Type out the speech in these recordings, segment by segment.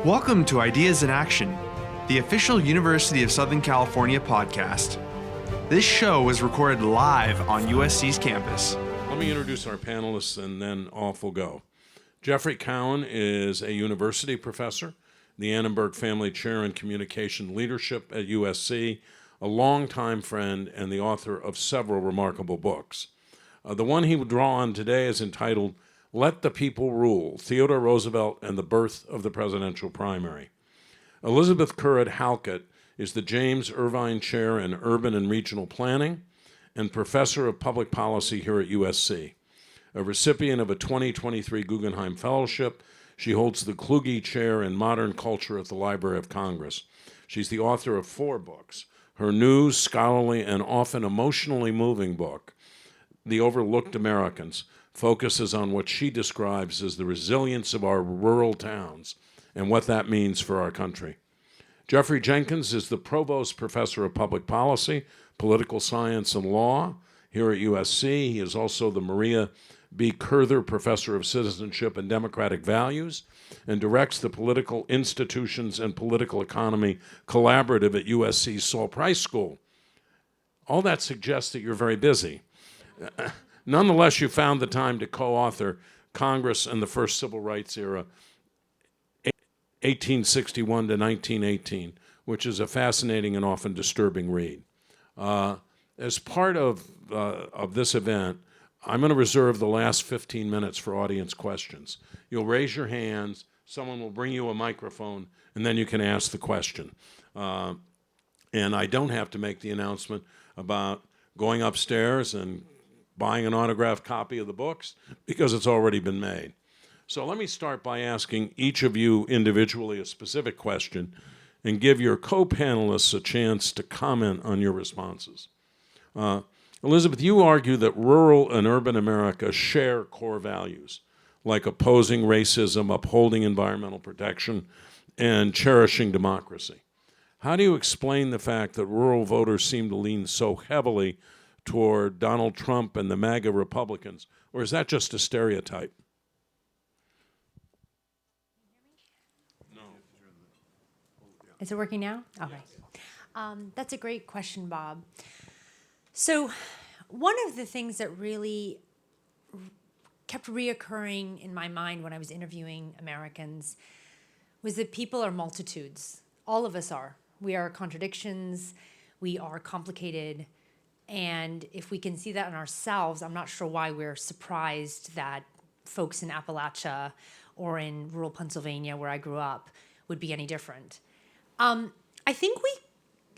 Welcome to Ideas in Action, the official University of Southern California podcast. This show was recorded live on USC's campus. Let me introduce our panelists and then off we'll go. Jeffrey Cowan is a university professor, the Annenberg Family Chair in Communication Leadership at USC, a longtime friend, and the author of several remarkable books. The one he will draw on today is entitled Let the People Rule, Theodore Roosevelt and the Birth of the Presidential Primary. Elizabeth Currid Halkett is the James Irvine Chair in Urban and Regional Planning and Professor of Public Policy here at USC. A recipient of a 2023 Guggenheim Fellowship, she holds the Kluge Chair in Modern Culture at the Library of Congress. She's the author of 4 books. Her new, scholarly, and often emotionally moving book, The Overlooked Americans, focuses on what she describes as the resilience of our rural towns and what that means for our country. Jeffrey Jenkins is the Provost Professor of Public Policy, Political Science, and Law here at USC. He is also the Maria B. Kurther Professor of Citizenship and Democratic Values and directs the Political Institutions and Political Economy Collaborative at USC's Saul Price School. All that suggests that you're very busy. Nonetheless, you found the time to co-author Congress and the First Civil Rights Era, 1861 to 1918, which is a fascinating and often disturbing read. As part of this event, I'm going to reserve the last 15 minutes for audience questions. You'll raise your hands, someone will bring you a microphone, and then you can ask the question. And I don't have to make the announcement about going upstairs and buying an autographed copy of the books because it's already been made. So let me start by asking each of you individually a specific question and give your co-panelists a chance to comment on your responses. Elizabeth, you argue that rural and urban America share core values, like opposing racism, upholding environmental protection, and cherishing democracy. How do you explain the fact that rural voters seem to lean so heavily toward Donald Trump and the MAGA Republicans, or is that just a stereotype? No. Is it working now? Okay. That's a great question, Bob. So one of the things that really kept reoccurring in my mind when I was interviewing Americans was that people are multitudes. All of us are. We are contradictions. We are complicated. And if we can see that in ourselves, I'm not sure why we're surprised that folks in Appalachia or in rural Pennsylvania, where I grew up, would be any different. I think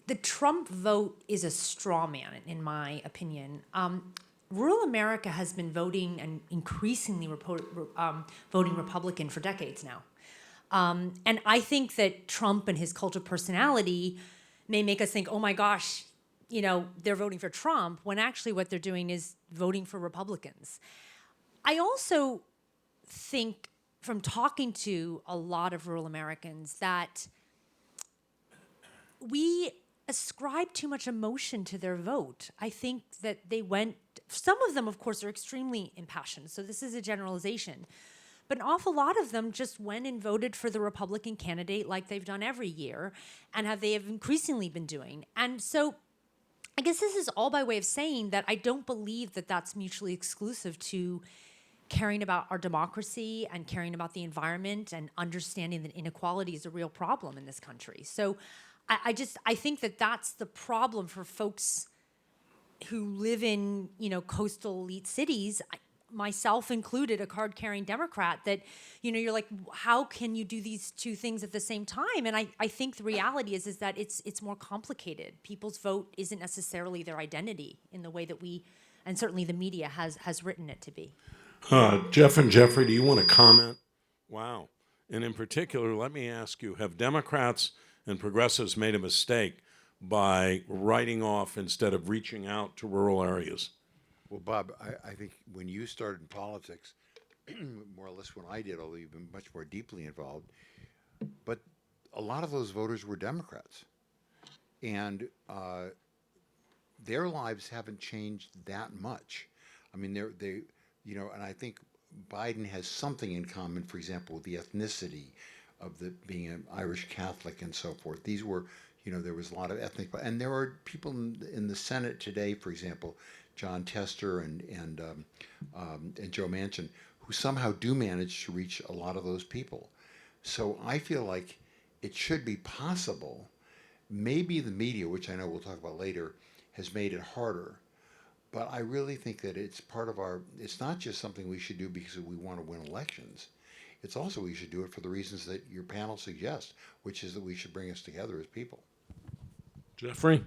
the Trump vote is a straw man, in my opinion. Rural America has been voting and increasingly voting Republican for decades now. And I think that Trump and his cult of personality may make us think, oh my gosh, they're voting for Trump, when actually what they're doing is voting for Republicans. I also think, from talking to a lot of rural Americans, that we ascribe too much emotion to their vote. I think that some of them, of course, are extremely impassioned, so this is a generalization. But an awful lot of them just went and voted for the Republican candidate like they've done every year, and they have increasingly been doing. And so I guess this is all by way of saying that I don't believe that that's mutually exclusive to caring about our democracy and caring about the environment and understanding that inequality is a real problem in this country. So I think that that's the problem for folks who live in, coastal elite cities, myself included, a card-carrying Democrat, that, you're like, how can you do these two things at the same time? And I think the reality is that it's more complicated. People's vote isn't necessarily their identity in the way that we, and certainly the media has written it to be. Jeff and Jeffrey, do you want to comment? Wow. And in particular, let me ask you, have Democrats and progressives made a mistake by writing off instead of reaching out to rural areas? Well, Bob, I think when you started in politics, more or less when I did, although you've been much more deeply involved, but a lot of those voters were Democrats. And their lives haven't changed that much. I mean, and I think Biden has something in common, for example, with the ethnicity of the being an Irish Catholic and so forth. These were, there was a lot of ethnic, and there are people in the Senate today, for example, John Tester and Joe Manchin, who somehow do manage to reach a lot of those people. So I feel like it should be possible. Maybe the media, which I know we'll talk about later, has made it harder. But I really think that it's part of it's not just something we should do because we want to win elections. It's also we should do it for the reasons that your panel suggests, which is that we should bring us together as people. Jeffrey?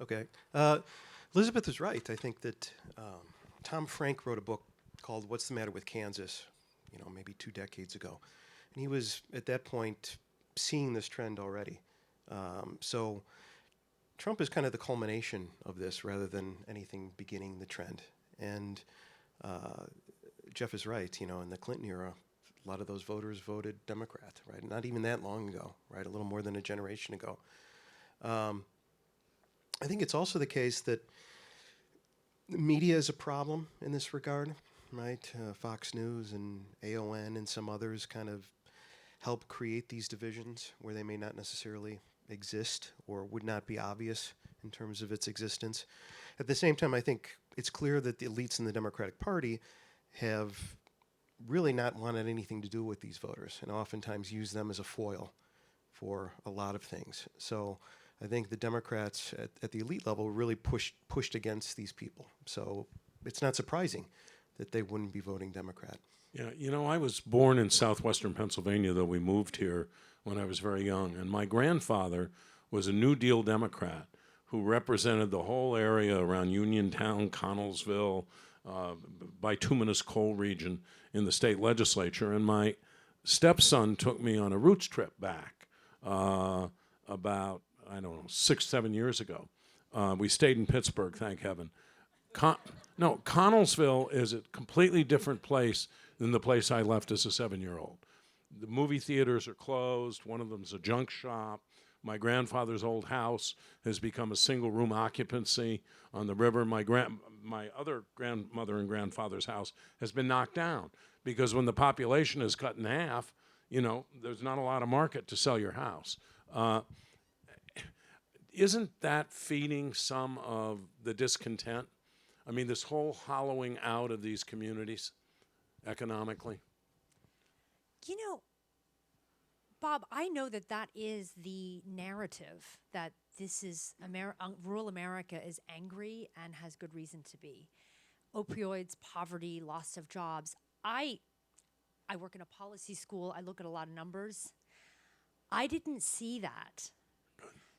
Okay. Elizabeth is right. I think that Tom Frank wrote a book called What's the Matter with Kansas, maybe 2 decades ago. And he was, at that point, seeing this trend already. So Trump is kind of the culmination of this rather than anything beginning the trend. And Jeff is right. In the Clinton era, a lot of those voters voted Democrat, right? Not even that long ago, right? A little more than a generation ago. I think it's also the case that the media is a problem in this regard, right? Fox News and AON and some others kind of help create these divisions where they may not necessarily exist or would not be obvious in terms of its existence. At the same time, I think it's clear that the elites in the Democratic Party have really not wanted anything to do with these voters and oftentimes use them as a foil for a lot of things. So I think the Democrats at the elite level really pushed against these people. So it's not surprising that they wouldn't be voting Democrat. Yeah, I was born in southwestern Pennsylvania, though we moved here when I was very young. And my grandfather was a New Deal Democrat who represented the whole area around Uniontown, Connellsville, bituminous coal region in the state legislature. And my stepson took me on a roots trip back about, 6-7 years ago. We stayed in Pittsburgh, thank heaven. Connellsville is a completely different place than the place I left as a 7-year-old. The movie theaters are closed. One of them is a junk shop. My grandfather's old house has become a single-room occupancy on the river. My other grandmother and grandfather's house has been knocked down because when the population is cut in half, there's not a lot of market to sell your house. Isn't that feeding some of the discontent? I mean, this whole hollowing out of these communities economically? Bob, I know that is the narrative, that this is rural America is angry and has good reason to be. Opioids, poverty, loss of jobs. I work in a policy school. I look at a lot of numbers. I didn't see that.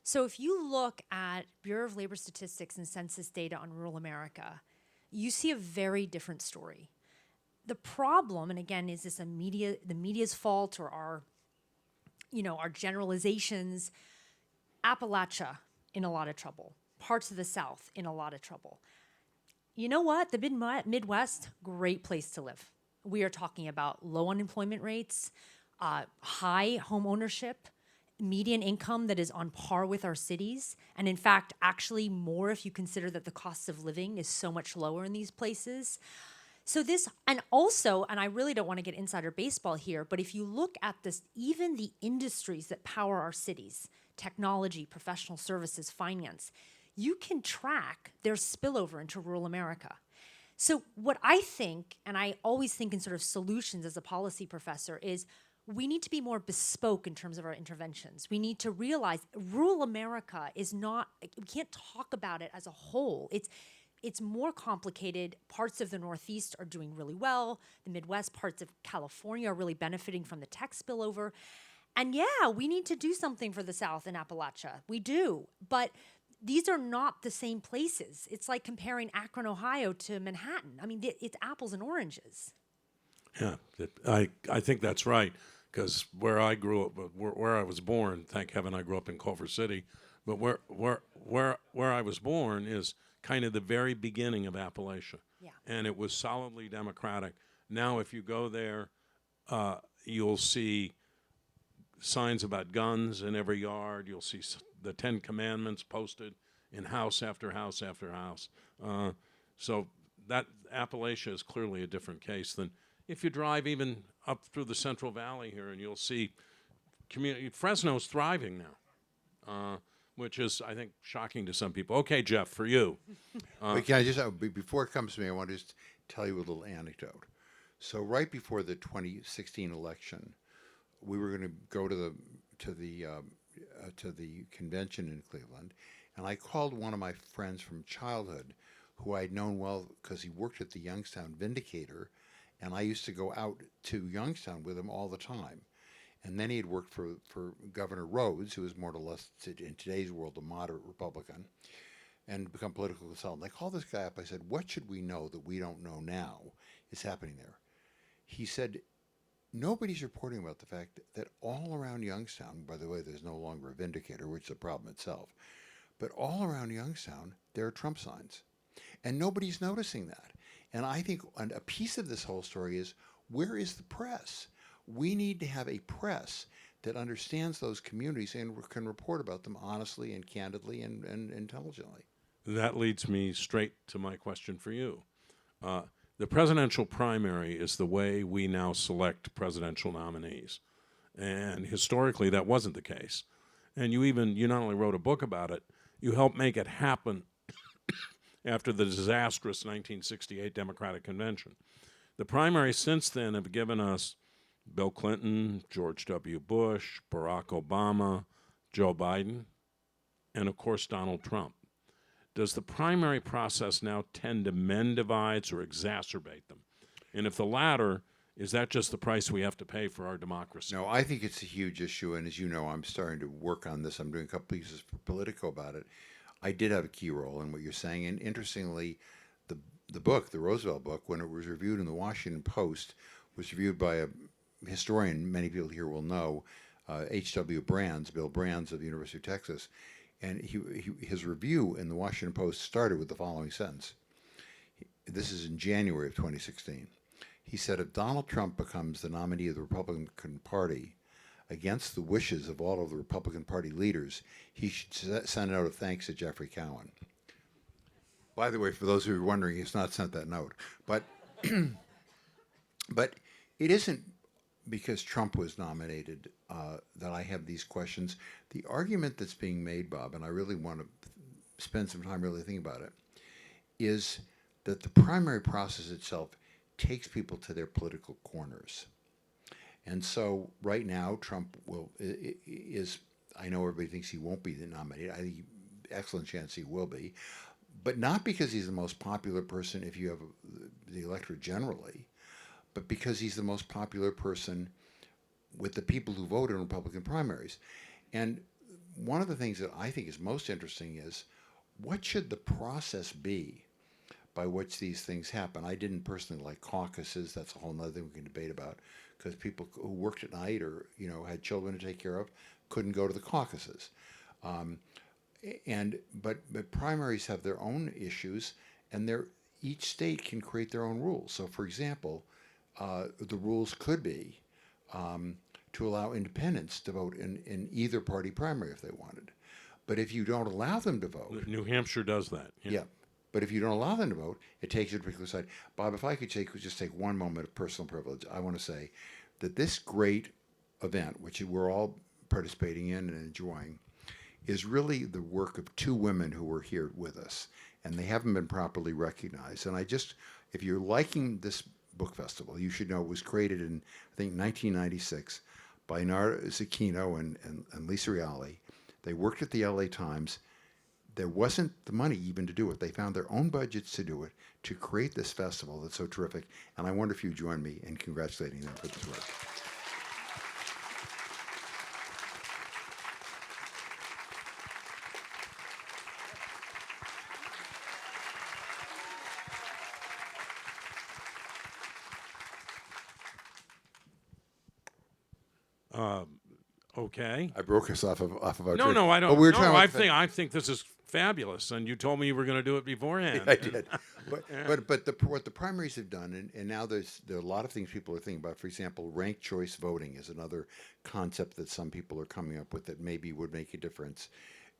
So if you look at Bureau of Labor Statistics and census data on rural America, you see a very different story. The problem, and again, is this the media's fault or our generalizations? Appalachia in a lot of trouble. Parts of the South in a lot of trouble. You know what? The Midwest, great place to live. We are talking about low unemployment rates, high home ownership, median income that is on par with our cities, and in fact, actually more if you consider that the cost of living is so much lower in these places. So this, and I really don't want to get insider baseball here, but if you look at this, even the industries that power our cities, technology, professional services, finance, you can track their spillover into rural America. So what I think, and I always think in sort of solutions as a policy professor, is we need to be more bespoke in terms of our interventions. We need to realize rural America is not, we can't talk about it as a whole. It's more complicated. Parts of the Northeast are doing really well. The Midwest, parts of California are really benefiting from the tech spillover. And yeah, we need to do something for the South in Appalachia. We do. But these are not the same places. It's like comparing Akron, Ohio to Manhattan. I mean, it's apples and oranges. Yeah, I think that's right. Because where I grew up, where I was born, thank heaven I grew up in Culver City, but where I was born is kind of the very beginning of Appalachia. Yeah. And it was solidly Democratic. Now, if you go there, you'll see signs about guns in every yard. You'll see the 10 Commandments posted in house after house after house. So that Appalachia is clearly a different case than if you drive even up through the Central Valley here, and you'll see Fresno's thriving now, which is, I think, shocking to some people. Okay, Jeff, for you. But can I just, before it comes to me, I want to just tell you a little anecdote. So right before the 2016 election, we were going to go to the convention in Cleveland, and I called one of my friends from childhood, who I'd known well because he worked at the Youngstown Vindicator, and I used to go out to Youngstown with him all the time. And then he had worked for Governor Rhodes, who was more or less, in today's world, a moderate Republican, and become political consultant. I called this guy up. I said, what should we know that we don't know now is happening there? He said, nobody's reporting about the fact that all around Youngstown, by the way, there's no longer a Vindicator, which is a problem itself, but all around Youngstown, there are Trump signs. And nobody's noticing that. And I think a piece of this whole story is, where is the press? We need to have a press that understands those communities and can report about them honestly and candidly and intelligently. That leads me straight to my question for you. The presidential primary is the way we now select presidential nominees. And historically, that wasn't the case. And you not only wrote a book about it, you helped make it happen after the disastrous 1968 Democratic Convention. The primaries since then have given us Bill Clinton, George W. Bush, Barack Obama, Joe Biden, and of course Donald Trump. Does the primary process now tend to mend divides or exacerbate them? And if the latter, is that just the price we have to pay for our democracy? No, I think it's a huge issue, and as you know, I'm starting to work on this. I'm doing a couple pieces for Politico about it. I did have a key role in what you're saying, and interestingly, the book, the Roosevelt book, when it was reviewed in the Washington Post, was reviewed by a historian many people here will know, H.W. Brands, Bill Brands of the University of Texas, and his review in the Washington Post started with the following sentence. This is in January of 2016. He said, if Donald Trump becomes the nominee of the Republican Party, against the wishes of all of the Republican Party leaders, he should send a note of thanks to Jeffrey Cowan. By the way, for those who are wondering, he's not sent that note. But but it isn't because Trump was nominated that I have these questions. The argument that's being made, Bob, and I really want to spend some time really thinking about it, is that the primary process itself takes people to their political corners. And so right now, Trump is, I know everybody thinks he won't be nominated. I think excellent chance he will be. But not because he's the most popular person if you have the electorate generally, but because he's the most popular person with the people who vote in Republican primaries. And one of the things that I think is most interesting is, what should the process be by which these things happen? I didn't personally like caucuses. That's a whole other thing we can debate about, because people who worked at night or had children to take care of couldn't go to the caucuses. But primaries have their own issues, and each state can create their own rules. So, for example, the rules could be to allow independents to vote in either party primary if they wanted. But if you don't allow them to vote, New Hampshire does that. yeah. But if you don't allow them to vote, it takes you to a particular side. Bob, if I could just take one moment of personal privilege, I want to say that this great event, which we're all participating in and enjoying, is really the work of two women who were here with us, and they haven't been properly recognized. And if you're liking this book festival, you should know it was created in, I think, 1996 by Nara Zucchino and Lisa Reale. They worked at the LA Times. There wasn't the money even to do it. They found their own budgets to do it, to create this festival that's so terrific. And I wonder if you join me in congratulating them for this work. Okay. I broke us off of our No, train. no, I don't. But we were no, talking about I think this is fabulous, and you told me you were going to do it beforehand. I did. But what the primaries have done, and now there are a lot of things people are thinking about. For example, ranked choice voting is another concept that some people are coming up with that maybe would make a difference.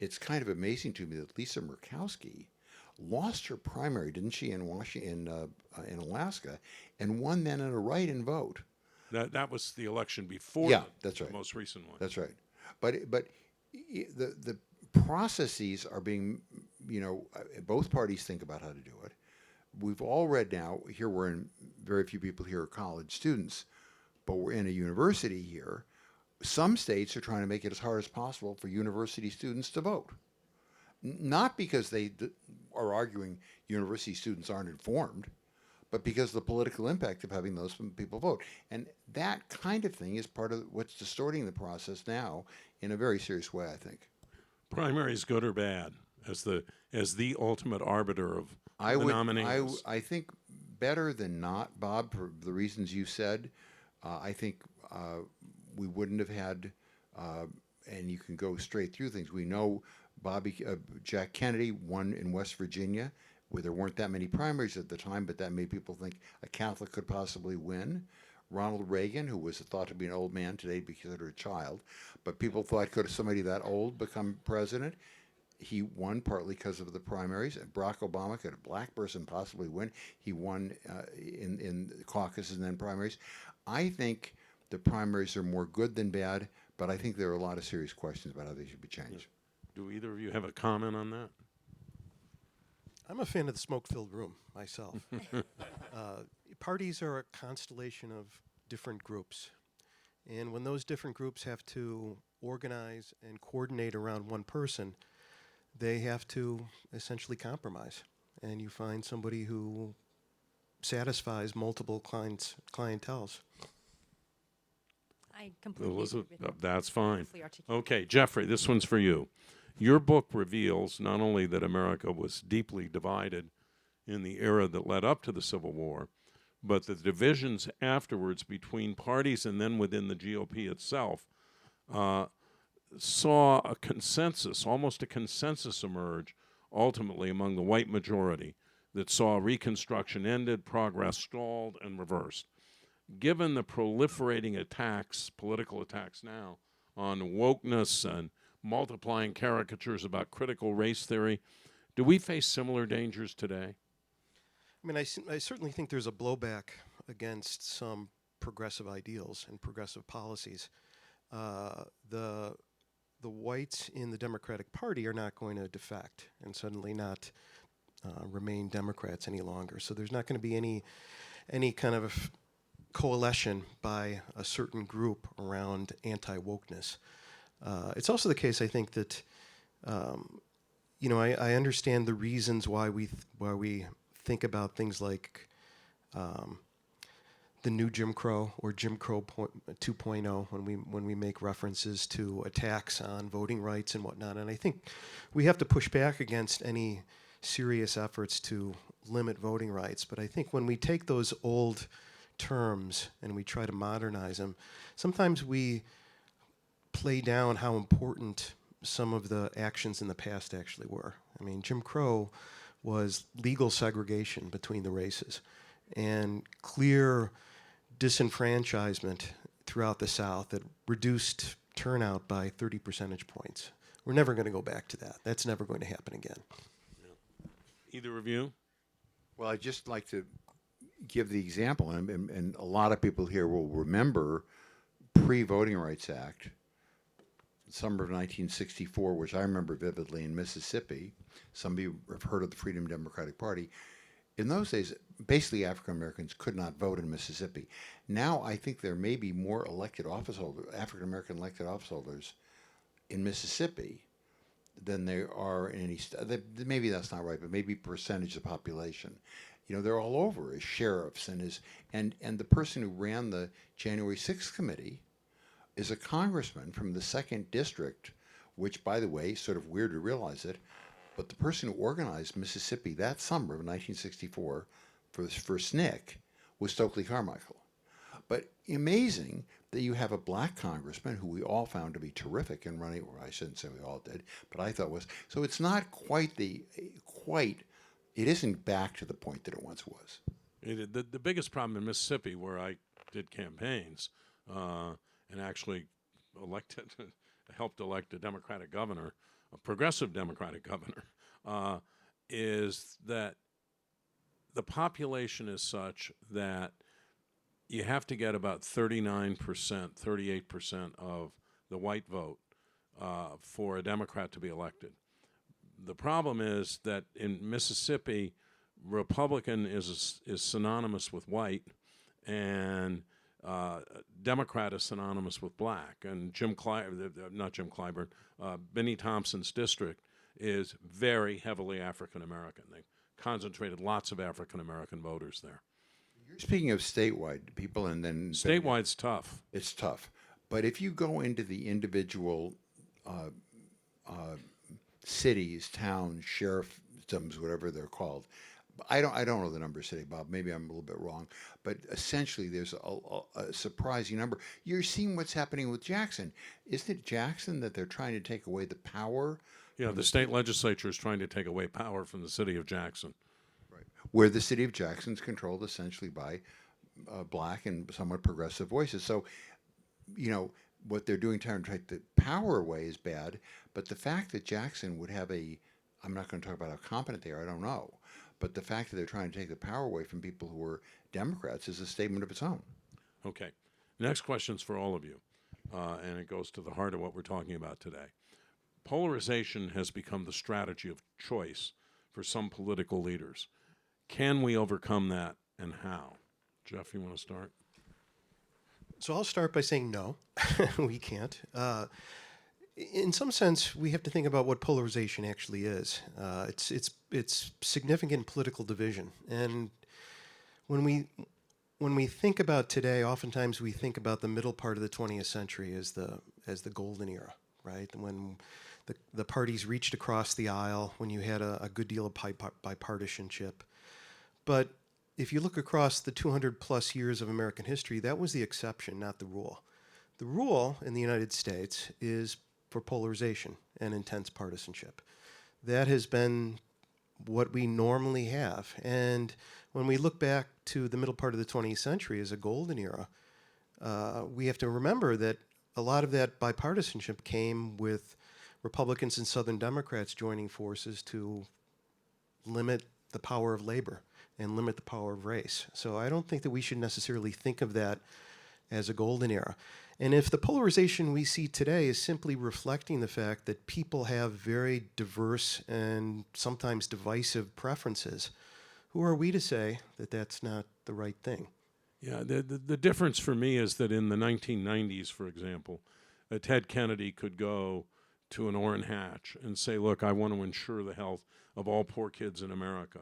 It's kind of amazing to me that Lisa Murkowski, lost her primary, didn't she, in Washington, in Alaska, and won then in a write-in vote. That was the election before. Yeah, that's right. The most recent one. That's right. But the processes are being, both parties think about how to do it. We've all read now. Here we're in. Very few people here are college students, but we're in a university here. Some states are trying to make it as hard as possible for university students to vote. Not because they are arguing university students aren't informed, but because of the political impact of having those people vote. And that kind of thing is part of what's distorting the process now in a very serious way, I think. Primaries, good or bad, as the ultimate arbiter of the nominees? I think better than not, Bob, for the reasons you said. I think we wouldn't have had, and you can go straight through things. We know Jack Kennedy won in West Virginia, where there weren't that many primaries at the time, but that made people think a Catholic could possibly win. Ronald Reagan, who was thought to be an old man, today be considered a child, but people thought, could somebody that old become president? He won partly because of the primaries. Barack Obama, could a black person possibly win? He won in caucuses and then primaries. I think the primaries are more good than bad, but I think there are a lot of serious questions about how they should be changed. Do either of you have a comment on that? I'm a fan of the smoke-filled room myself. Parties are a constellation of different groups. And when those different groups have to organize and coordinate around one person, they have to essentially compromise. And you find somebody who satisfies multiple clienteles. I completely Elizabeth, agree with that's fine. Beautifully articulated. Okay, Jeffrey, this one's for you. Your book reveals not only that America was deeply divided in the era that led up to the Civil War, but the divisions afterwards between parties and then within the GOP itself saw a consensus, almost a consensus emerge ultimately among the white majority that saw Reconstruction ended, progress stalled, and reversed. Given the proliferating attacks, political attacks now, on wokeness and multiplying caricatures about critical race theory, do we face similar dangers today? I mean, I certainly think there's a blowback against some progressive ideals and progressive policies. The whites in the Democratic Party are not going to defect and suddenly not remain Democrats any longer. So there's not going to be any kind of coalition by a certain group around anti-wokeness. It's also the case, I think, that I understand the reasons why we think about things like the new Jim Crow or Jim Crow 2.0 when we make references to attacks on voting rights and whatnot. And I think we have to push back against any serious efforts to limit voting rights. But I think when we take those old terms and we try to modernize them, sometimes we play down how important some of the actions in the past actually were. I mean, Jim Crow was legal segregation between the races and clear disenfranchisement throughout the South that reduced turnout by 30 percentage points. We're never going to go back to that. That's never going to happen again. Either of you? Well, I'd just like to give the example, and a lot of people here will remember pre-Voting Rights Act, summer of 1964, which I remember vividly in Mississippi. Some of you have heard of the Freedom Democratic Party. In those days, basically African Americans could not vote in Mississippi. Now I think there may be more African American elected office holders in Mississippi than there are in any state. Maybe that's not right, but maybe percentage of the population. They're all over as sheriffs and the person who ran the January 6th committee is a congressman from the 2nd District, which, by the way, sort of weird to realize it, but the person who organized Mississippi that summer of 1964 for SNCC was Stokely Carmichael. But amazing that you have a black congressman who we all found to be terrific in running, or I shouldn't say we all did, but I thought was. So it's not it isn't back to the point that it once was. The biggest problem in Mississippi, where I did campaigns and actually helped elect a Democratic governor, a progressive Democratic governor, is that the population is such that you have to get about 39%, 38% of the white vote for a Democrat to be elected. The problem is that in Mississippi, Republican is synonymous with white, and Democrat is synonymous with black. And Benny Thompson's district is very heavily African American. They concentrated lots of African American voters there. You're speaking of statewide people, and then Statewide's tough. it's tough. But if you go into the individual cities, towns, sheriffdoms, whatever they're called, I don't know the numbers today, Bob. Maybe I'm a little bit wrong, but essentially there's a surprising number. You're seeing what's happening with Jackson. Isn't it Jackson that they're trying to take away the power? Yeah, the state legislature is trying to take away power from the city of Jackson. Right. Where the city of Jackson's controlled essentially by black and somewhat progressive voices. So, what they're doing trying to take the power away is bad, but the fact that Jackson would have I'm not going to talk about how competent they are, I don't know, but the fact that they're trying to take the power away from people who are Democrats is a statement of its own. Okay. Next question's for all of you, and it goes to the heart of what we're talking about today. Polarization has become the strategy of choice for some political leaders. Can we overcome that, and how? Jeff, you want to start? So I'll start by saying no, we can't. In some sense, we have to think about what polarization actually is. It's significant political division, and when we think about today, oftentimes we think about the middle part of the 20th century as the golden era, right? When the parties reached across the aisle, when you had a good deal of bipartisanship. But if you look across the 200 plus years of American history, that was the exception, not the rule. The rule in the United States is for polarization and intense partisanship. That has been what we normally have. And when we look back to the middle part of the 20th century as a golden era, we have to remember that a lot of that bipartisanship came with Republicans and Southern Democrats joining forces to limit the power of labor and limit the power of race. So I don't think that we should necessarily think of that as a golden era. And if the polarization we see today is simply reflecting the fact that people have very diverse and sometimes divisive preferences, who are we to say that that's not the right thing? Yeah, the difference for me is that in the 1990s, for example, Ted Kennedy could go to an Orrin Hatch and say, look, I want to ensure the health of all poor kids in America.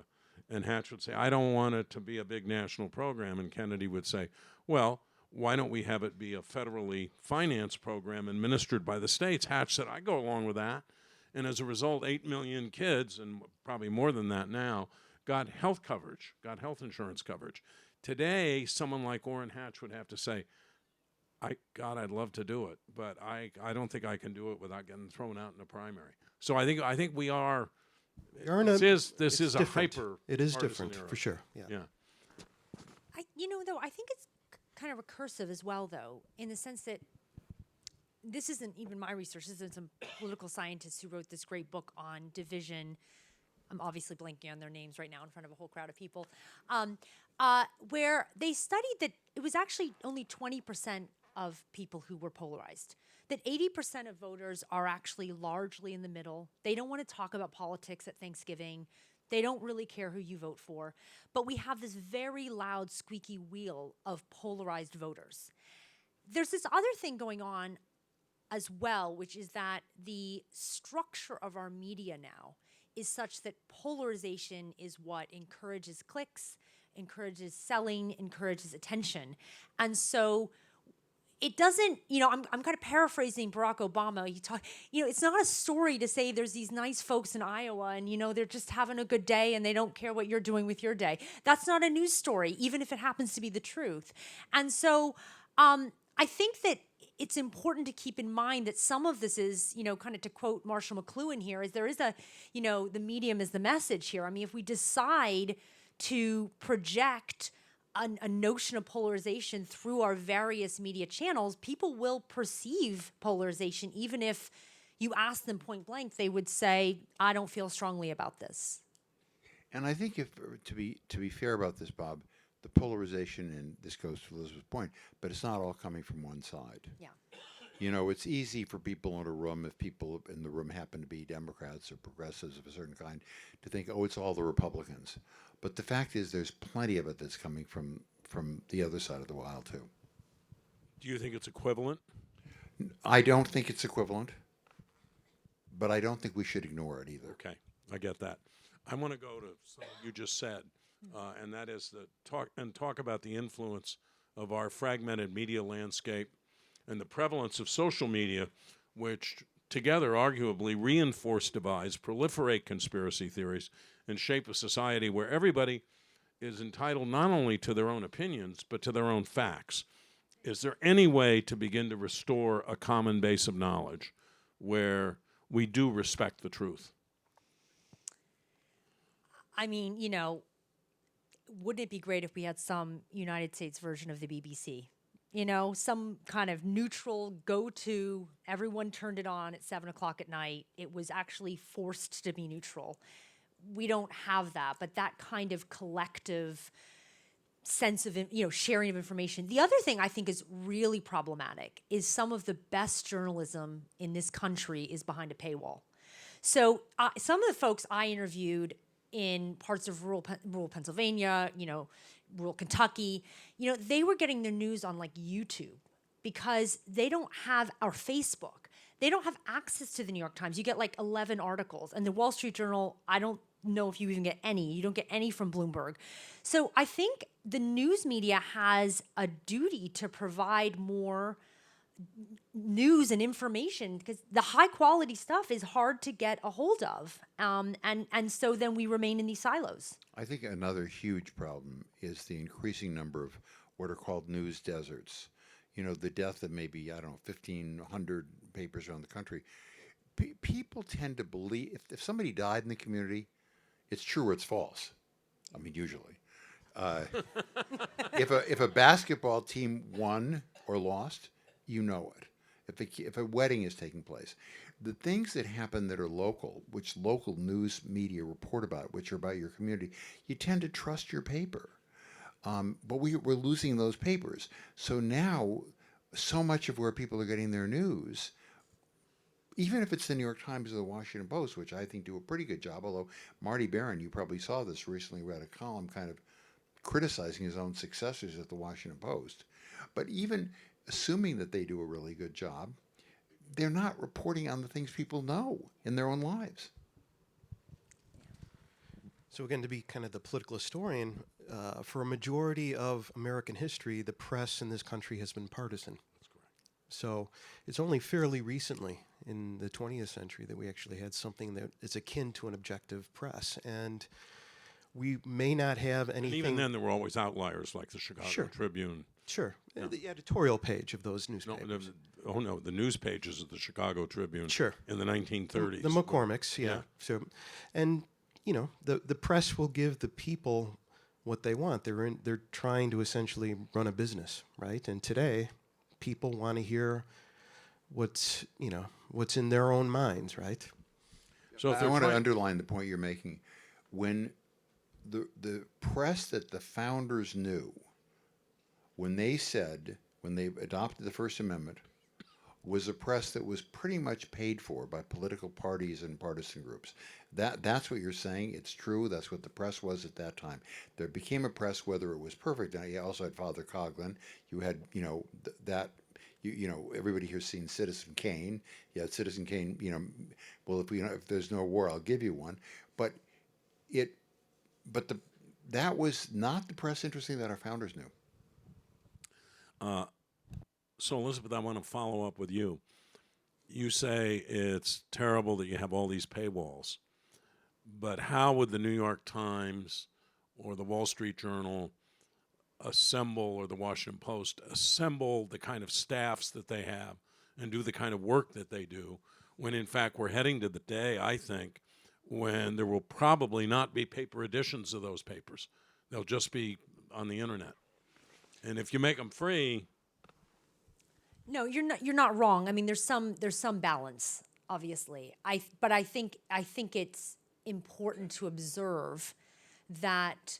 And Hatch would say, I don't want it to be a big national program. And Kennedy would say, well, why don't we have it be a federally financed program administered by the states? Hatch said, I go along with that. And as a result, 8 million kids, and probably more than that now, got health coverage, got health insurance coverage. Today, someone like Orrin Hatch would have to say, I'd love to do it, but I don't think I can do it without getting thrown out in a primary. So I think we are. This is a hyper. It is different era. For sure. Yeah. I think it's kind of recursive as well, though, in the sense that this isn't even my research. This is some political scientists who wrote this great book on division. I'm obviously blanking on their names right now in front of a whole crowd of people, where they studied that it was actually only 20% of people who were polarized, that 80% of voters are actually largely in the middle. They don't want to talk about politics at Thanksgiving. They don't really care who you vote for. But we have this very loud, squeaky wheel of polarized voters. There's this other thing going on as well, which is that the structure of our media now is such that polarization is what encourages clicks, encourages selling, encourages attention. And so it doesn't, I'm kind of paraphrasing Barack Obama. It's not a story to say there's these nice folks in Iowa and, they're just having a good day and they don't care what you're doing with your day. That's not a news story, even if it happens to be the truth. And so I think that it's important to keep in mind that some of this is, kind of to quote Marshall McLuhan here, is there is the medium is the message here. I mean, if we decide to project a notion of polarization through our various media channels, people will perceive polarization, even if you ask them point blank, they would say, I don't feel strongly about this. And I think if to be fair about this, Bob, the polarization, and this goes to Elizabeth's point, but it's not all coming from one side. Yeah. You know, it's easy for people in a room, if people in the room happen to be Democrats or progressives of a certain kind, to think, oh, it's all the Republicans. But the fact is, there's plenty of it that's coming from the other side of the aisle too. Do you think it's equivalent? I don't think it's equivalent, but I don't think we should ignore it either. Okay, I get that. I want to go to something you just said, and that is talk about the influence of our fragmented media landscape and the prevalence of social media, which together arguably reinforce divides, proliferate conspiracy theories, and shape a society where everybody is entitled not only to their own opinions, but to their own facts. Is there any way to begin to restore a common base of knowledge where we do respect the truth? I mean, wouldn't it be great if we had some United States version of the BBC? Some kind of neutral go-to, everyone turned it on at 7:00 at night. It was actually forced to be neutral. We don't have that, but that kind of collective sense of, sharing of information. The other thing I think is really problematic is some of the best journalism in this country is behind a paywall. So some of the folks I interviewed in parts of rural Pennsylvania, rural Kentucky, they were getting their news on like YouTube because they don't have our Facebook. They don't have access to the New York Times. You get like 11 articles. And the Wall Street Journal, I don't know if you even get any. You don't get any from Bloomberg. So I think the news media has a duty to provide more news and information because the high quality stuff is hard to get a hold of. And so then we remain in these silos. I think another huge problem is the increasing number of what are called news deserts. The death of maybe, 1,500 papers around the country. People tend to believe if somebody died in the community, it's true or it's false. I mean, usually. If a basketball team won or lost, you know it. If a wedding is taking place, the things that happen that are local, which local news media report about, which are about your community, you tend to trust your paper. But we're losing those papers. So now, so much of where people are getting their news, even if it's the New York Times or the Washington Post, which I think do a pretty good job, although Marty Baron, you probably saw this recently, read a column kind of criticizing his own successors at the Washington Post. But even assuming that they do a really good job, they're not reporting on the things people know in their own lives. So again, to be kind of the political historian, for a majority of American history, the press in this country has been partisan. That's correct. So it's only fairly recently in the 20th century that we actually had something that is akin to an objective press. And we may not have anything... And even then, there were always outliers like the Chicago Tribune. Sure. Yeah. The editorial page of those newspapers. The news pages of the Chicago Tribune Sure. in the 1930s. The McCormicks, yeah. So, and, the press will give the people what they want. They're trying to essentially run a business, right? And today, people want to hear what's in their own minds, right? So if I want to trying- underline the point you're making. When the press that the founders knew, when they adopted the First Amendment, was a press that was pretty much paid for by political parties and partisan groups. That's what you're saying. It's true. That's what the press was at that time. There became a press, whether it was perfect. Now, you also had Father Coughlin. You had, everybody here's seen Citizen Kane. You had Citizen Kane, well, if there's no war, I'll give you one. But that was not the press, interesting, that our founders knew. So, Elizabeth, I want to follow up with you. You say it's terrible that you have all these paywalls, but how would the New York Times or the Wall Street Journal assemble, or the Washington Post assemble the kind of staffs that they have and do the kind of work that they do, when in fact we're heading to the day, I think, when there will probably not be paper editions of those papers. They'll just be on the internet. And if you make them free... No, you're not wrong. I mean, there's some balance, obviously. But I think it's important to observe that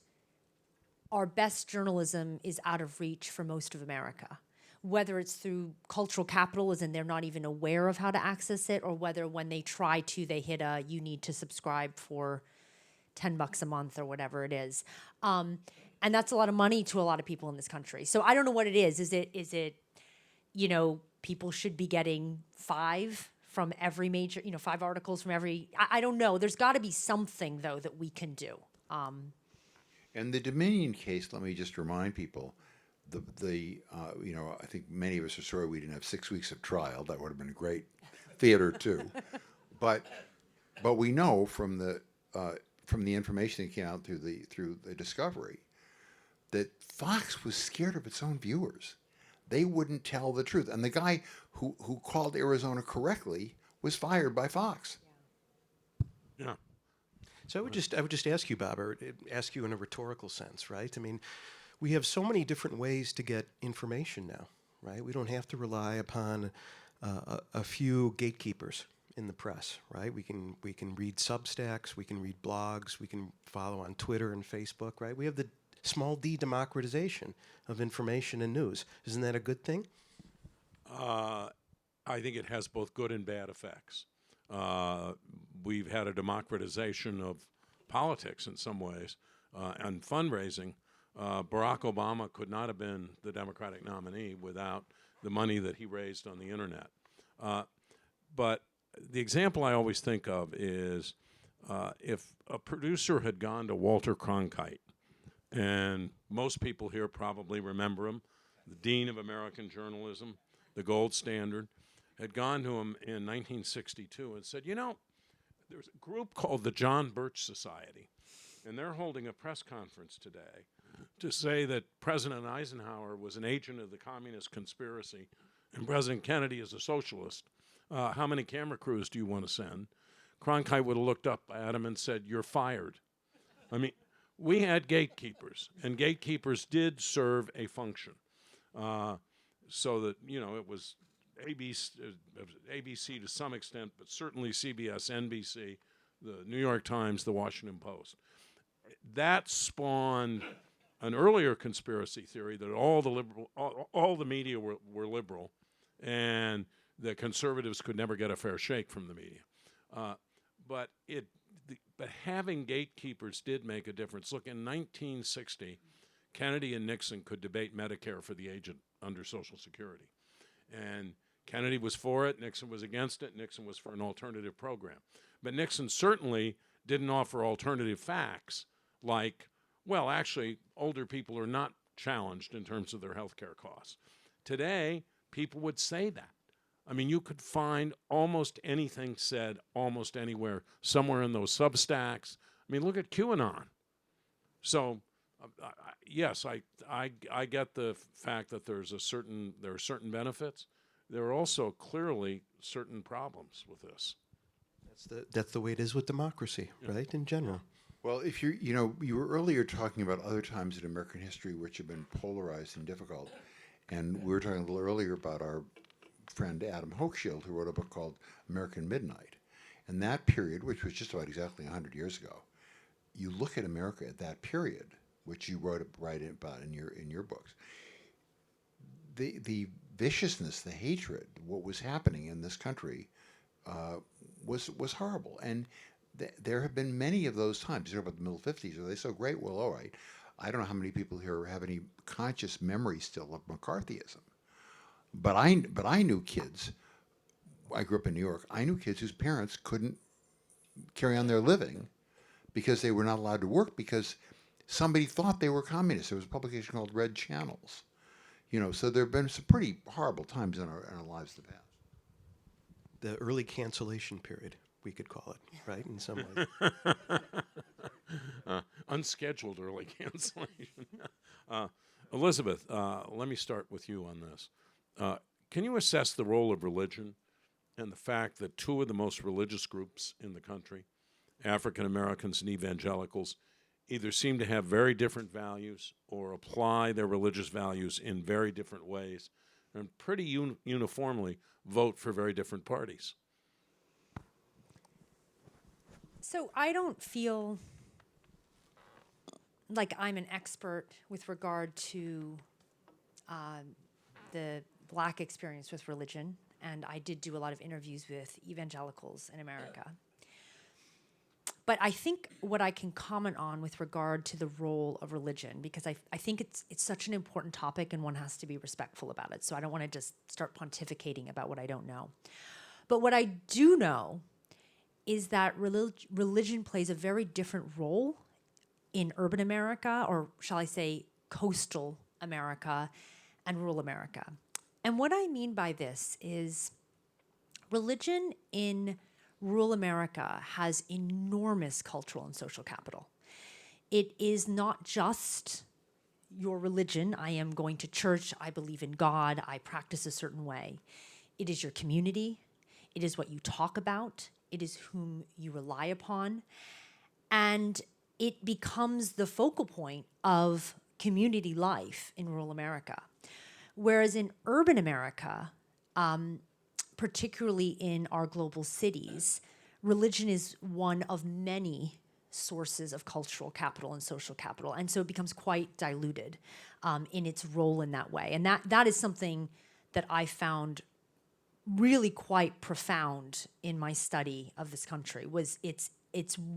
our best journalism is out of reach for most of America. Whether it's through cultural capitalism, they're not even aware of how to access it, or whether when they try to, they hit a you need to subscribe for $10 a month or whatever it is. And that's a lot of money to a lot of people in this country. So I don't know what it is. Is it, people should be getting 5 from every major, 5 articles from every, I don't know. There's got to be something, though, that we can do. And the Dominion case, let me just remind people, I think many of us are sorry we didn't have 6 weeks of trial. That would have been a great theater too. But we know from the information that came out through the discovery that Fox was scared of its own viewers. They wouldn't tell the truth, and the guy who called Arizona correctly was fired by Fox. Yeah. So I would just ask you, Bob, or ask you in a rhetorical sense, right? I mean, we have so many different ways to get information now, right? We don't have to rely upon a few gatekeepers in the press, right? We can read Substacks, we can read blogs, we can follow on Twitter and Facebook, right? We have the small d democratization of information and news. Isn't that a good thing? I think it has both good and bad effects. We've had a democratization of politics in some ways and fundraising. Barack Obama could not have been the Democratic nominee without the money that he raised on the internet. But the example I always think of is if a producer had gone to Walter Cronkite, and most people here probably remember him, the Dean of American Journalism, the gold standard, had gone to him in 1962 and said, there's a group called the John Birch Society, and they're holding a press conference today to say that President Eisenhower was an agent of the communist conspiracy and President Kennedy is a socialist. How many camera crews do you want to send? Cronkite would have looked up at him and said, "You're fired." I mean, we had gatekeepers, and gatekeepers did serve a function. So that, it was ABC to some extent, but certainly CBS, NBC, the New York Times, the Washington Post. That spawned an earlier conspiracy theory that all the media were liberal, and the conservatives could never get a fair shake from the media. But having gatekeepers did make a difference. Look, in 1960, Kennedy and Nixon could debate Medicare for the aged under Social Security. And Kennedy was for it, Nixon was against it, Nixon was for an alternative program. But Nixon certainly didn't offer alternative facts like, well, actually, older people are not challenged in terms of their health care costs. Today, people would say that. I mean, you could find almost anything said almost anywhere, somewhere in those Substacks. I mean, look at QAnon. So, yes, I get the fact that there are certain benefits. There are also clearly certain problems with this. That's the way it is with democracy, right? In general. Well, if you were earlier talking about other times in American history which have been polarized and difficult, and we were talking a little earlier about our friend Adam Hochschild, who wrote a book called American Midnight. And that period, which was just about exactly 100 years ago, you look at America at that period, which you wrote about in your books. The viciousness, the hatred, what was happening in this country was horrible. And there have been many of those times. You know about the middle 50s. Are they so great? Well, all right. I don't know how many people here have any conscious memory still of McCarthyism. But I knew kids. I grew up in New York. I knew kids whose parents couldn't carry on their living because they were not allowed to work because somebody thought they were communists. There was a publication called Red Channels. So there have been some pretty horrible times in our lives in the past. The early cancellation period, we could call it, right? In some way. Unscheduled early cancellation. Elizabeth, let me start with you on this. Can you assess the role of religion and the fact that two of the most religious groups in the country, African Americans and evangelicals, either seem to have very different values or apply their religious values in very different ways and pretty uniformly vote for very different parties? So I don't feel like I'm an expert with regard to the Black experience with religion, and I did do a lot of interviews with evangelicals in America. But I think what I can comment on with regard to the role of religion, because I think it's such an important topic and one has to be respectful about it. So I don't want to just start pontificating about what I don't know. But what I do know is that religion plays a very different role in urban America, or shall I say coastal America and rural America. And what I mean by this is religion in rural America has enormous cultural and social capital. It is not just your religion. I am going to church. I believe in God. I practice a certain way. It is your community. It is what you talk about. It is whom you rely upon. And it becomes the focal point of community life in rural America. Whereas in urban America, particularly in our global cities, religion is one of many sources of cultural capital and social capital. And so it becomes quite diluted in its role in that way. And that is something that I found really quite profound in my study of this country, was its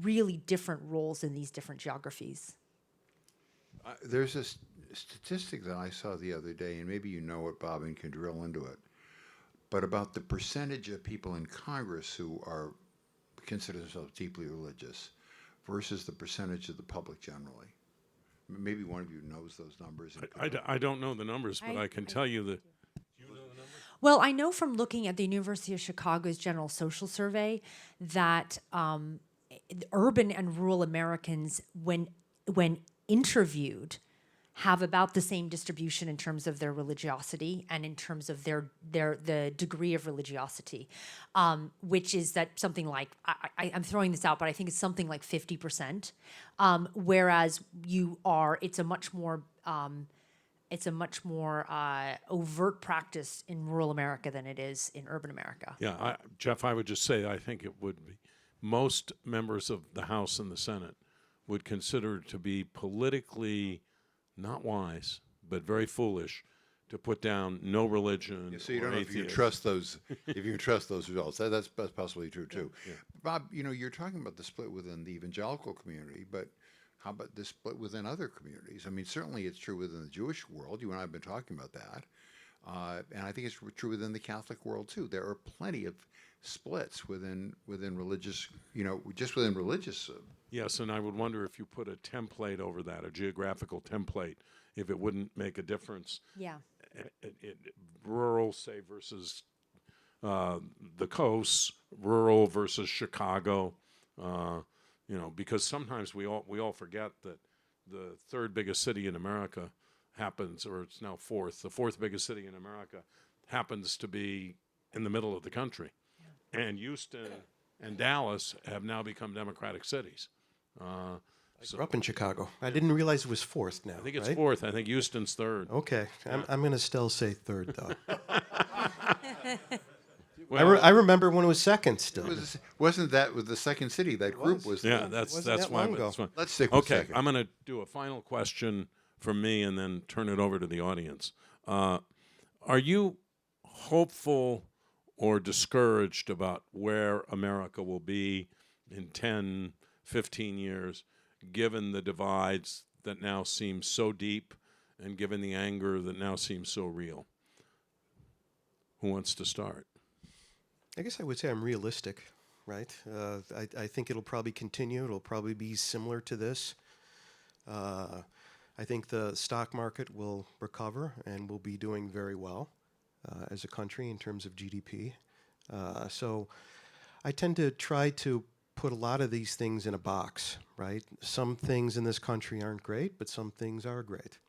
really different roles in these different geographies. There's a statistic that I saw the other day, and maybe you know it, Bob, and can drill into it, but about the percentage of people in Congress who are consider themselves deeply religious versus the percentage of the public generally. Maybe one of you knows those numbers. I don't know the numbers, but I can tell you that. Well, I know from looking at the University of Chicago's General Social Survey that urban and rural Americans, when interviewed, have about the same distribution in terms of their religiosity and in terms of the degree of religiosity, which is that something like, I'm throwing this out, but I think it's something like 50%, whereas it's a much more overt practice in rural America than it is in urban America. Yeah, Jeff, I would just say I think it would be. Most members of the House and the Senate would consider it to be politically not wise, but very foolish to put down no religion. So you don't know if you atheist. trust those, if you trust those results. That's possibly true too. Yeah. Bob, you're talking about the split within the evangelical community, but how about the split within other communities? I mean, certainly it's true within the Jewish world. You and I have been talking about that. And I think it's true within the Catholic world too. There are plenty of splits within religious, just within religious. Yes, and I would wonder if you put a template over that, a geographical template, if it wouldn't make a difference. Yeah. Rural, say, versus the coasts, rural versus Chicago, because sometimes we all forget that the third biggest city in America happens, or it's now fourth, the fourth biggest city in America happens to be in the middle of the country. Yeah. And Houston and Dallas have now become Democratic cities. I grew up in Chicago. I didn't realize it was fourth now. I think it's right? fourth. I think Houston's third. Okay. I'm going to still say third, though. Well, I remember when it was second still. Wasn't that with the second city? That group was. yeah, that's that why. long ago. That's why. Let's stick with Okay, second. I'm going to do a final question from me and then turn it over to the audience. Are you hopeful or discouraged about where America will be in 10, 15 years, given the divides that now seem so deep and given the anger that now seems so real? Who wants to start? I guess I would say I'm realistic, right? I think it'll probably continue. It'll probably be similar to this. I think the stock market will recover and will be doing very well as a country in terms of GDP. So I tend to try to put a lot of these things in a box, right? Some things in this country aren't great, but some things are great.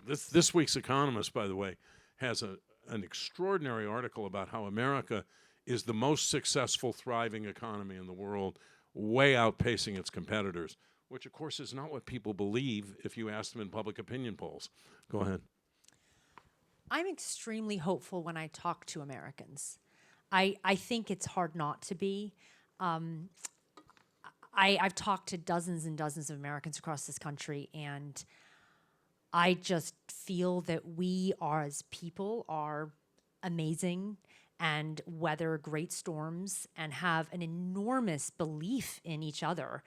This week's Economist, by the way, has an extraordinary article about how America is the most successful, thriving economy in the world, way outpacing its competitors, which, of course, is not what people believe if you ask them in public opinion polls. Go ahead. I'm extremely hopeful when I talk to Americans. I think it's hard not to be. I've talked to dozens and dozens of Americans across this country, and I just feel that we are, as people, are amazing and weather great storms and have an enormous belief in each other.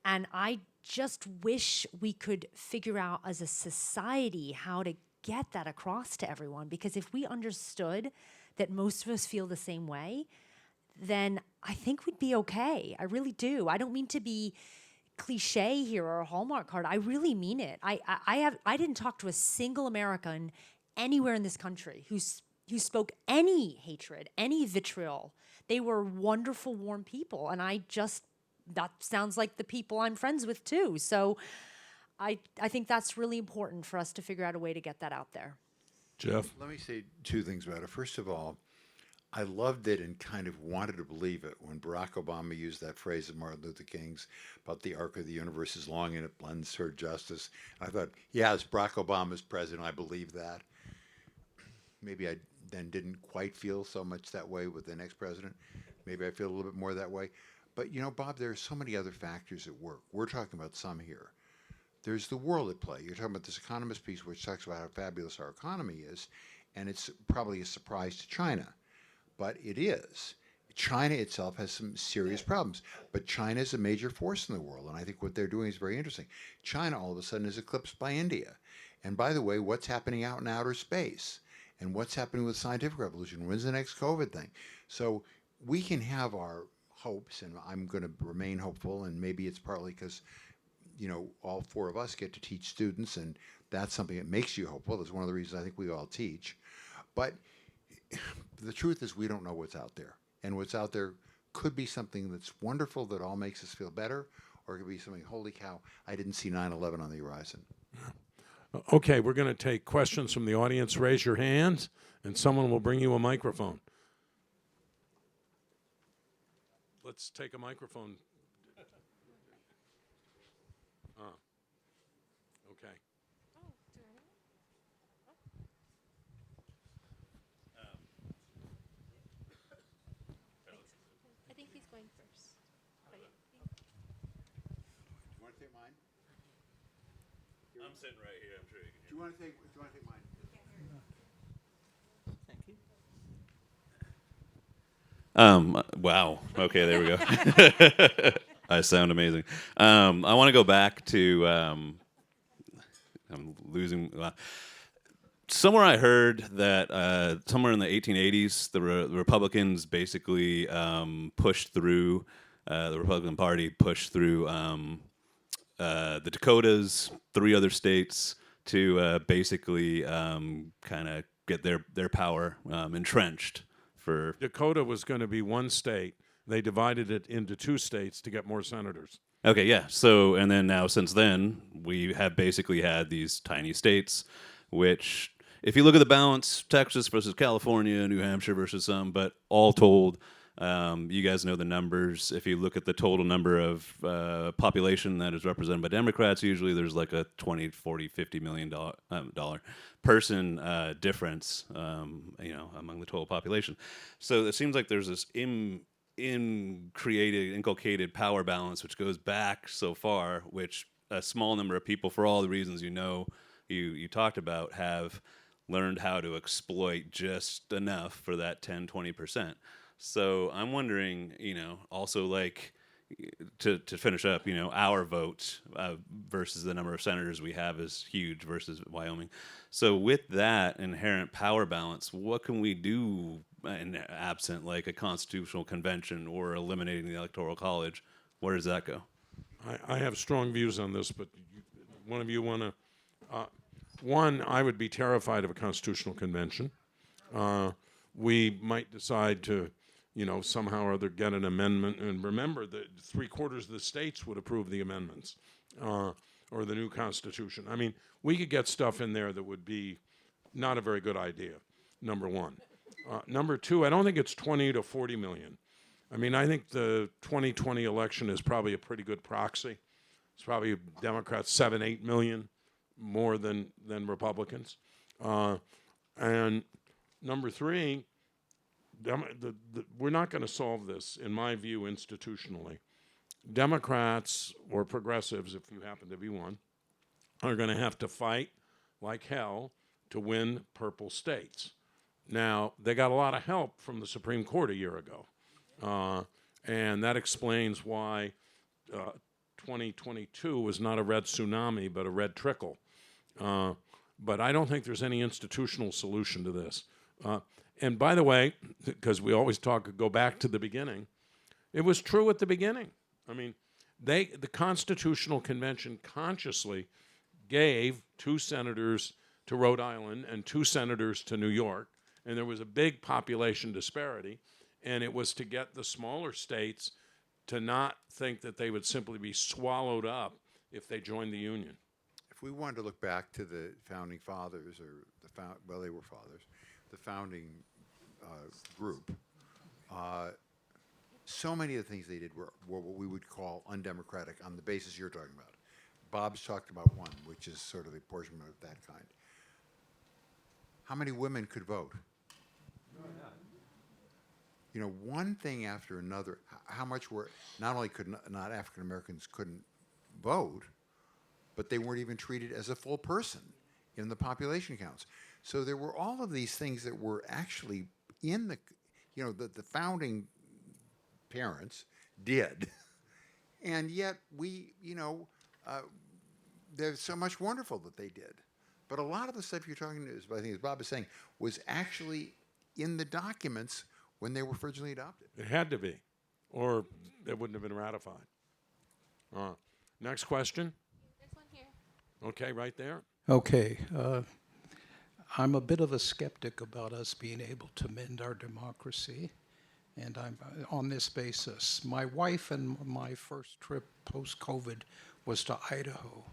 And I just wish we could figure out as a society how to get that across to everyone. Because if we understood that most of us feel the same way, then I think we'd be okay. I really do. I don't mean to be cliche here or a Hallmark card. I really mean it. I didn't talk to a single American anywhere in this country who spoke any hatred, any vitriol. They were wonderful, warm people, and that sounds like the people I'm friends with too. So I think that's really important for us to figure out a way to get that out there. Jeff? Let me say two things about it. First of all, I loved it and kind of wanted to believe it when Barack Obama used that phrase of Martin Luther King's about the arc of the universe is long and it blends toward justice. I thought, yeah, as Barack Obama's president, I believe that. Maybe I then didn't quite feel so much that way with the next president. Maybe I feel a little bit more that way. But, you know, Bob, there are so many other factors at work. We're talking about some here. There's the world at play. You're talking about this Economist piece which talks about how fabulous our economy is, and it's probably a surprise to China. But it is. China itself has some serious problems, but China is a major force in the world, and I think what they're doing is very interesting. China all of a sudden is eclipsed by India. And by the way, what's happening out in outer space? And what's happening with scientific revolution? When's the next COVID thing? So we can have our hopes, and I'm going to remain hopeful, and maybe it's partly because, you know, all four of us get to teach students, and that's something that makes you hopeful. That's one of the reasons I think we all teach. But the truth is we don't know what's out there. And what's out there could be something that's wonderful that all makes us feel better, or it could be something, holy cow, I didn't see 9/11 on the horizon. Okay, we're going to take questions from the audience. Raise your hand, and someone will bring you a microphone. Let's take a microphone. Okay. I think he's going first. Do you want to take mine? I'm sitting right here. I'm sure you can Do you want to take mine? Thank you. Wow. Okay, there we go. I sound amazing. I want to go back to. I'm losing. Somewhere I heard that somewhere in the 1880s, the Republicans basically pushed through. The Republican Party pushed through the Dakotas, 3 other states, to basically kind of get their power entrenched. For Dakota was going to be one state. They divided it into 2 states to get more senators. Okay, yeah. So, and then now since then, we have basically had these tiny states, which, if you look at the balance, Texas versus California, New Hampshire versus some, but all told, you guys know the numbers. If you look at the total number of population that is represented by Democrats, usually there's like a 20, 40, $50 million dollar person difference, among the total population. So it seems like there's this inculcated power balance, which goes back so far, which a small number of people, for all the reasons you talked about, have learned how to exploit just enough for that 10, 20%. So I'm wondering, also like to finish up, our vote versus the number of senators we have is huge versus Wyoming. So with that inherent power balance, what can we do in absent like a constitutional convention or eliminating the Electoral College? Where does that go? I have strong views on this, but one of you want to... one, I would be terrified of a constitutional convention. We might decide to, somehow or other get an amendment. And remember that 3/4 of the states would approve the amendments or the new constitution. I mean, we could get stuff in there that would be not a very good idea, number one. Number two, I don't think it's 20 to 40 million. I mean, I think the 2020 election is probably a pretty good proxy. It's probably Democrats 7, 8 million more than Republicans. And number three, we're not going to solve this, in my view, institutionally. Democrats or progressives, if you happen to be one, are going to have to fight like hell to win purple states. Now, they got a lot of help from the Supreme Court a year ago. And that explains why 2022 was not a red tsunami, but a red trickle. But I don't think there's any institutional solution to this. And by the way, because we always go back to the beginning, it was true at the beginning. I mean, the Constitutional Convention consciously gave 2 senators to Rhode Island and 2 senators to New York, and there was a big population disparity, and it was to get the smaller states to not think that they would simply be swallowed up if they joined the Union. If we wanted to look back to the founding fathers, or they were fathers, the founding group, so many of the things they did were what we would call undemocratic on the basis you're talking about. Bob's talked about one, which is sort of the apportionment of that kind. How many women could vote? You know, one thing after another. How much were not only could not African Americans couldn't vote, but they weren't even treated as a full person in the population counts. So there were all of these things that were actually in the, the founding parents did, and yet we, there's so much wonderful that they did. But a lot of the stuff you're talking about, I think as Bob is saying, was actually in the documents when they were originally adopted. It had to be, or it wouldn't have been ratified. Next question. There's one here. Okay, right there. Okay. I'm a bit of a skeptic about us being able to mend our democracy, and I'm on this basis. My wife and my first trip post-COVID was to Idaho.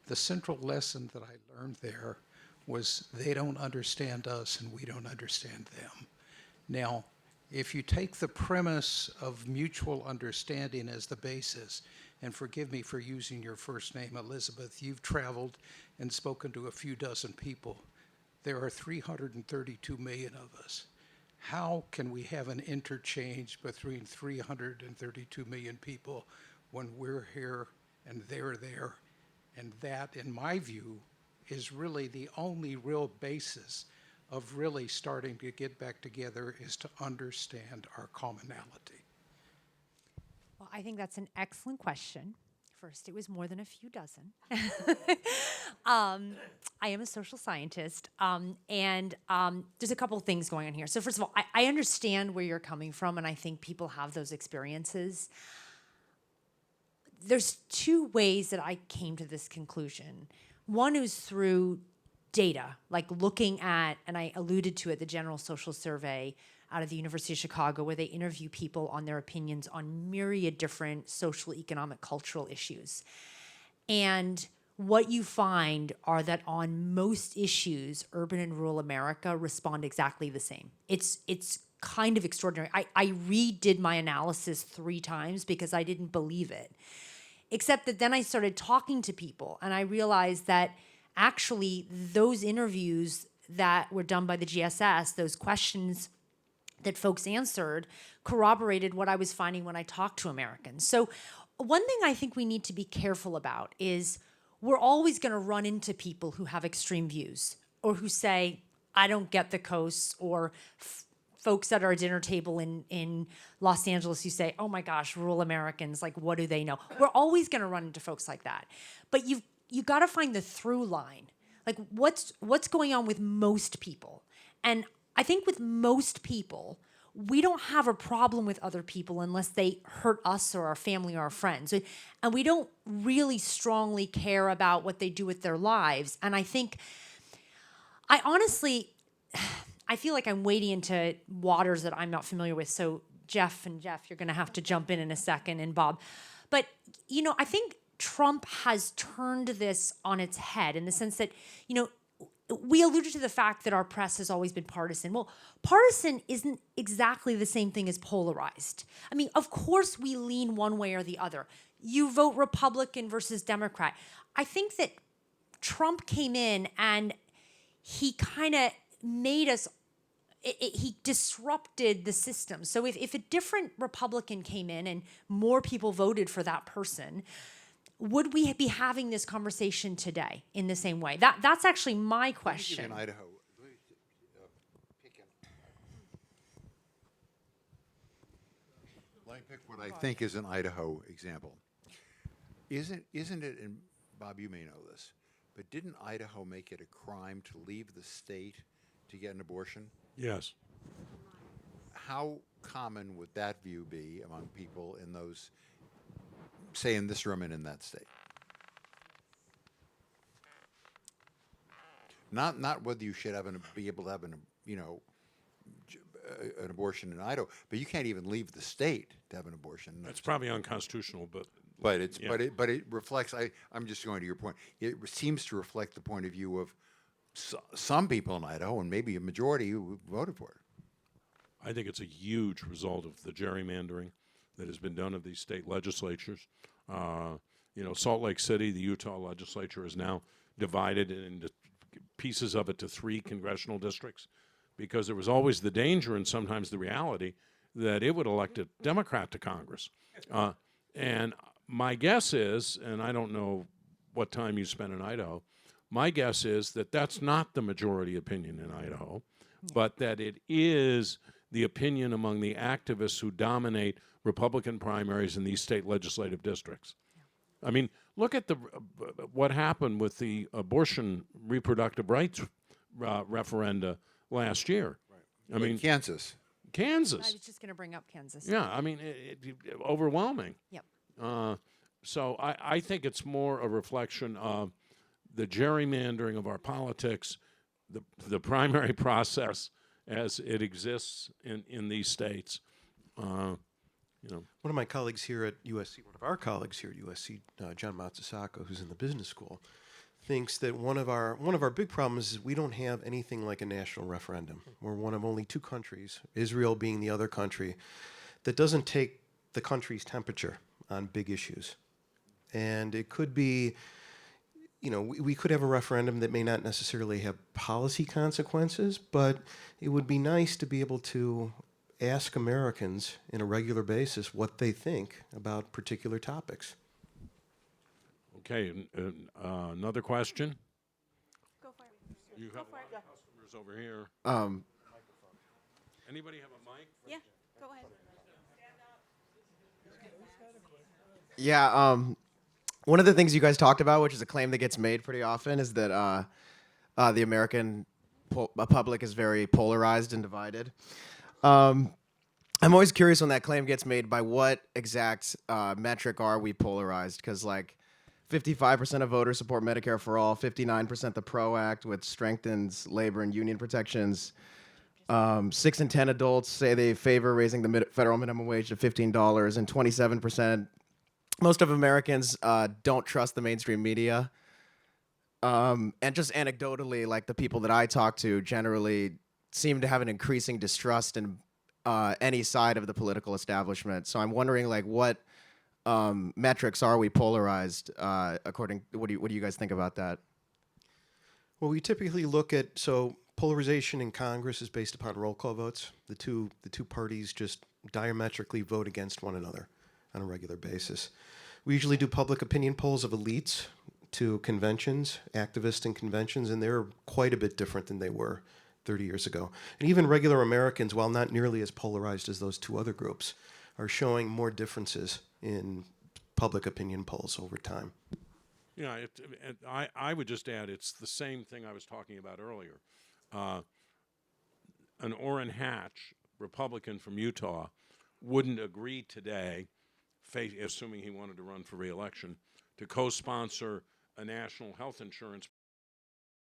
The central lesson that I learned there was they don't understand us and we don't understand them. Now, if you take the premise of mutual understanding as the basis, and forgive me for using your first name, Elizabeth, you've traveled and spoken to a few dozen people. There are 332 million of us. How can we have an interchange between 332 million people when we're here and they're there? And that, in my view, is really the only real basis of really starting to get back together, is to understand our commonality. Well, I think that's an excellent question. First, it was more than a few dozen. I am a social scientist, and there's a couple of things going on here. So first of all, I understand where you're coming from, and I think people have those experiences. There's 2 ways that I came to this conclusion. One is through data, like looking at, and I alluded to it, the General Social Survey out of the University of Chicago, where they interview people on their opinions on myriad different social, economic, cultural issues. And what you find are that on most issues, urban and rural America respond exactly the same. It's kind of extraordinary. I redid my analysis 3 times because I didn't believe it. Except that then I started talking to people and I realized that actually those interviews that were done by the GSS, those questions that folks answered, corroborated what I was finding when I talked to Americans. So one thing I think we need to be careful about is we're always going to run into people who have extreme views or who say, I don't get the coasts, or folks at our dinner table in Los Angeles who say, oh my gosh, rural Americans, like, what do they know? We're always going to run into folks like that. But you got to find the through line. Like, what's going on with most people? And I think with most people, we don't have a problem with other people unless they hurt us or our family or our friends. And we don't really strongly care about what they do with their lives. And I honestly, I feel like I'm wading into waters that I'm not familiar with. So Jeff, you're going to have to jump in a second, and Bob. But, I think Trump has turned this on its head in the sense that, we alluded to the fact that our press has always been partisan. Well, partisan isn't exactly the same thing as polarized. I mean, of course we lean one way or the other. You vote Republican versus Democrat. I think that Trump came in and he kind of made us he disrupted the system. So if a different Republican came in and more people voted for that person, would we be having this conversation today in the same way? That's actually my question. In Idaho, let me pick what I think is an Idaho example. Isn't it? And Bob, you may know this, but didn't Idaho make it a crime to leave the state to get an abortion? Yes. How common would that view be among people in those, say, in this room and in that state? Not whether you should be able to have an abortion in Idaho, but you can't even leave the state to have an abortion. That's probably unconstitutional, but Yeah. But it reflects. I'm just going to your point. It seems to reflect the point of view of some people in Idaho, and maybe a majority who voted for it. I think it's a huge result of the gerrymandering that has been done of these state legislatures. Salt Lake City, the Utah legislature is now divided into pieces of it to 3 congressional districts, because there was always the danger and sometimes the reality that it would elect a Democrat to Congress. And my guess is, and I don't know what time you spent in Idaho, my guess is that that's not the majority opinion in Idaho, but that it is the opinion among the activists who dominate Republican primaries in these state legislative districts. I mean, look at what happened with the abortion reproductive rights referenda last year. Right. I mean, Kansas. I was just going to bring up Kansas. Yeah, I mean, overwhelming. Yep. So I think it's more a reflection of the gerrymandering of our politics, the primary process as it exists in these states. One of my colleagues here at USC, one of our colleagues here at USC, John Matsusaka, who's in the business school, thinks that one of our big problems is we don't have anything like a national referendum. We're one of only 2 countries, Israel being the other country, that doesn't take the country's temperature on big issues. And it could be, we could have a referendum that may not necessarily have policy consequences, but it would be nice to be able to ask Americans on a regular basis what they think about particular topics. Okay, another question? Go for it. You have a lot of customers over here. Anybody have a mic? Yeah, go ahead. Yeah, one of the things you guys talked about, which is a claim that gets made pretty often, is that the American public is very polarized and divided. I'm always curious when that claim gets made, by what exact metric are we polarized? Because 55% of voters support Medicare for all, 59% the PRO Act, which strengthens labor and union protections. 6 in 10 adults say they favor raising the federal minimum wage to $15, and 27%. Most of Americans don't trust the mainstream media. And just anecdotally, the people that I talk to generally seem to have an increasing distrust in any side of the political establishment. So I'm wondering, what metrics are we polarized according? What do you guys think about that? Well, we typically look at, polarization in Congress is based upon roll call votes. The two parties just diametrically vote against one another on a regular basis. We usually do public opinion polls of elites to conventions, activists in conventions, and they're quite a bit different than they were 30 years ago. And even regular Americans, while not nearly as polarized as those 2 other groups, are showing more differences in public opinion polls over time. Yeah, I would just add, it's the same thing I was talking about earlier. An Orrin Hatch, Republican from Utah, wouldn't agree today, assuming he wanted to run for re-election, to co-sponsor a national health insurance